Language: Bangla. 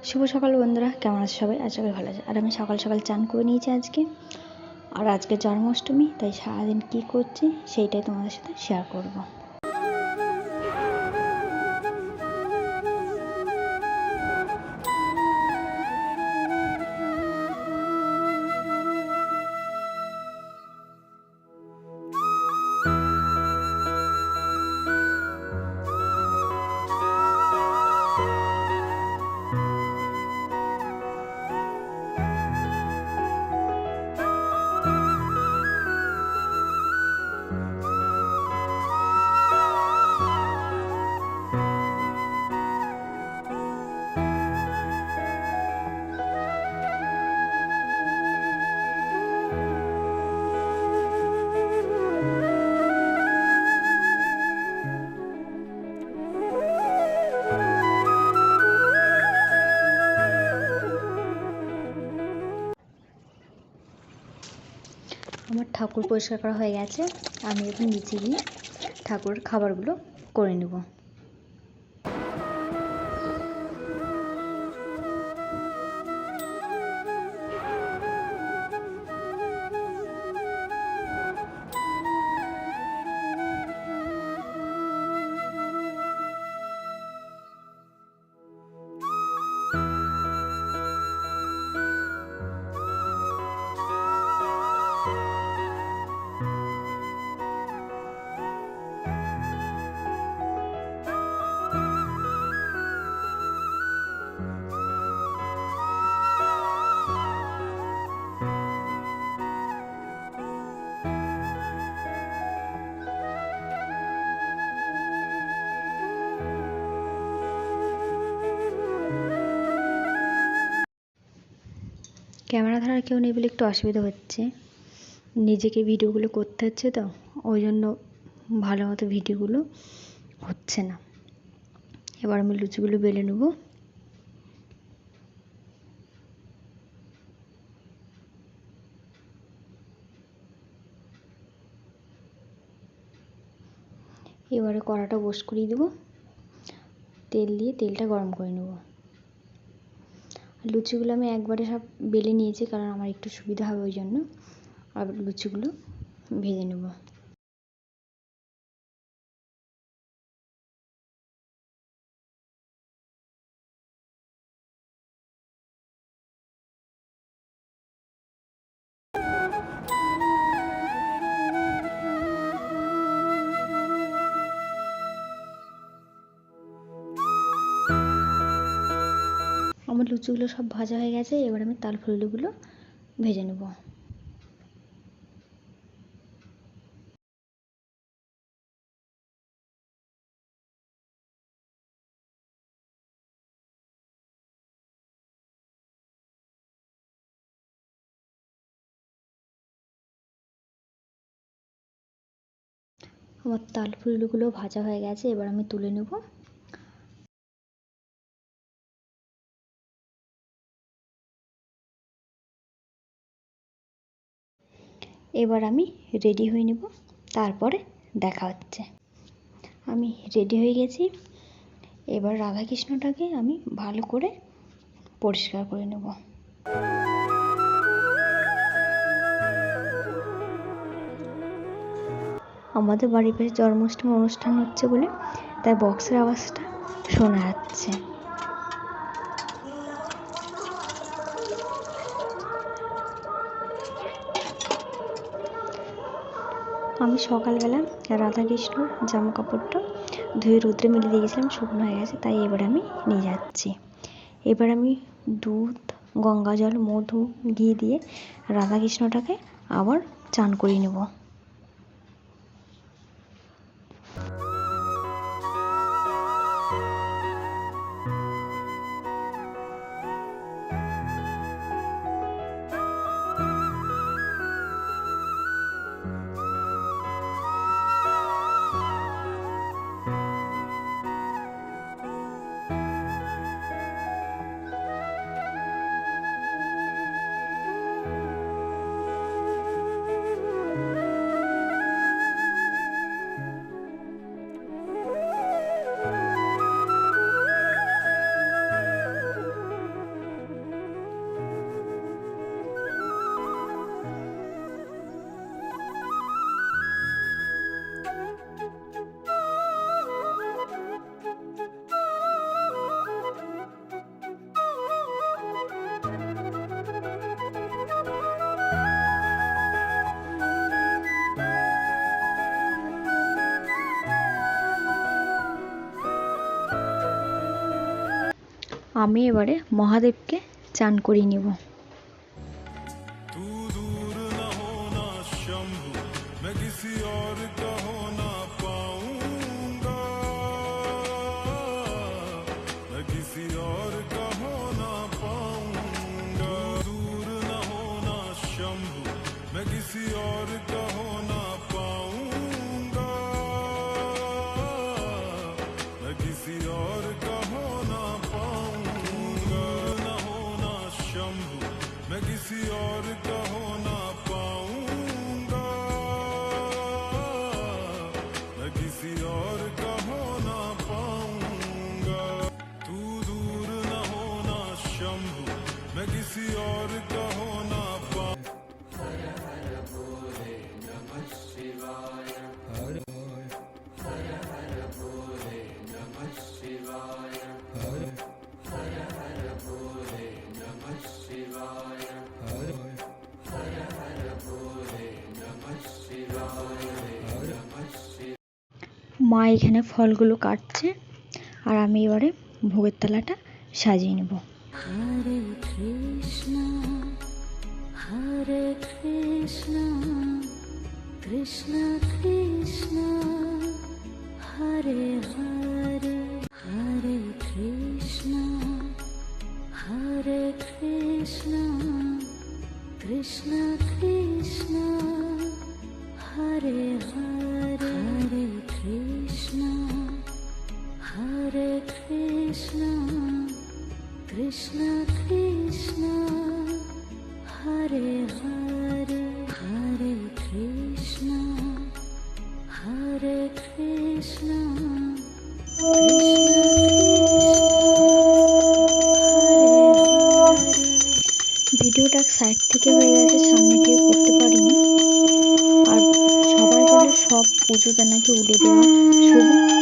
শুভ সকাল বন্ধুরা, কেমন আছে সবাই? আশা করি ভালো আছে। আর আমি সকাল সকাল চান করে নিয়েছি আজকে। আর আজকে জন্মাষ্টমী, তাই সারাদিন কী করছি সেইটাই তোমাদের সাথে শেয়ার করব। আমার ঠাকুর পরিষ্কার করা হয়ে গেছে। আমি এখন নিচে গিয়ে ঠাকুরের খাবারগুলো করে নেব। ক্যামেরা ধরার কেউ নেই বলে একটু অসুবিধা হচ্ছে, নিজেকে ভিডিওগুলো করতে হচ্ছে, তো ওই জন্য ভালো মতো ভিডিওগুলো হচ্ছে না। এবার আমি লুচিগুলো বেলে নেব। এবারে কড়াটা বস করিয়ে দেবো, তেল দিয়ে তেলটা গরম করে নেব। লুচিগুলো আমি একবারে সব বেলে নিয়েছি, কারণ আমার একটু সুবিধা হবে ওই জন্য। আর লুচিগুলো ভেজে নেব। আমার লুচিগুলো সব ভাজা হয়ে গেছে। এবার আমি তাল ফুলুরিগুলো ভেজে নেব। আমার তাল ফুলুরিগুলো ভাজা হয়ে গেছে, এবার আমি তুলে নেব। এবার আমি রেডি হয়ে নেব, তারপরে দেখা হচ্ছে। আমি রেডি হয়ে গেছি। এবার রাধাকৃষ্ণটাকে আমি ভালো করে পরিষ্কার করে নেব। আমাদের বাড়ির পাশে জন্মাষ্টমী অনুষ্ঠান হচ্ছে বলে তাই বক্সের আওয়াজটা শোনা যাচ্ছে। আমি সকালবেলা রাধাকৃষ্ণর জামা কাপড়টা ধুয়ে রোদ্রে মেলে দিয়ে গেছিলাম, শুকনো হয়ে গেছে, তাই এবার আমি নিয়ে যাচ্ছি। এবার আমি দুধ, গঙ্গা জল, মধু, ঘি দিয়ে রাধাকৃষ্ণটাকে আবার চান করিয়ে নেব। আমি এবারে মহাদেবকে চান করিয়ে নিব। মা এখানে ফলগুলো কাটছে আর আমি এবারে ভোগের থালাটা সাজিয়ে নেব। হরে কৃষ্ণ কৃষ্ণ কৃষ্ণ হরে হরে, হরে কৃষ্ণ কৃষ্ণ কৃষ্ণ হরে হরে, হরে কৃষ্ণ কৃষ্ণ কৃষ্ণ হরে হরে, হরে কৃষ্ণ কৃষ্ণ ভিডিওটা সাইড থেকে হয়ে গেছে, সামনে থেকে করতে পারিনি। আর সবাই বলে সব পুজোতে নাকি উড়ে দেওয়া শুভ।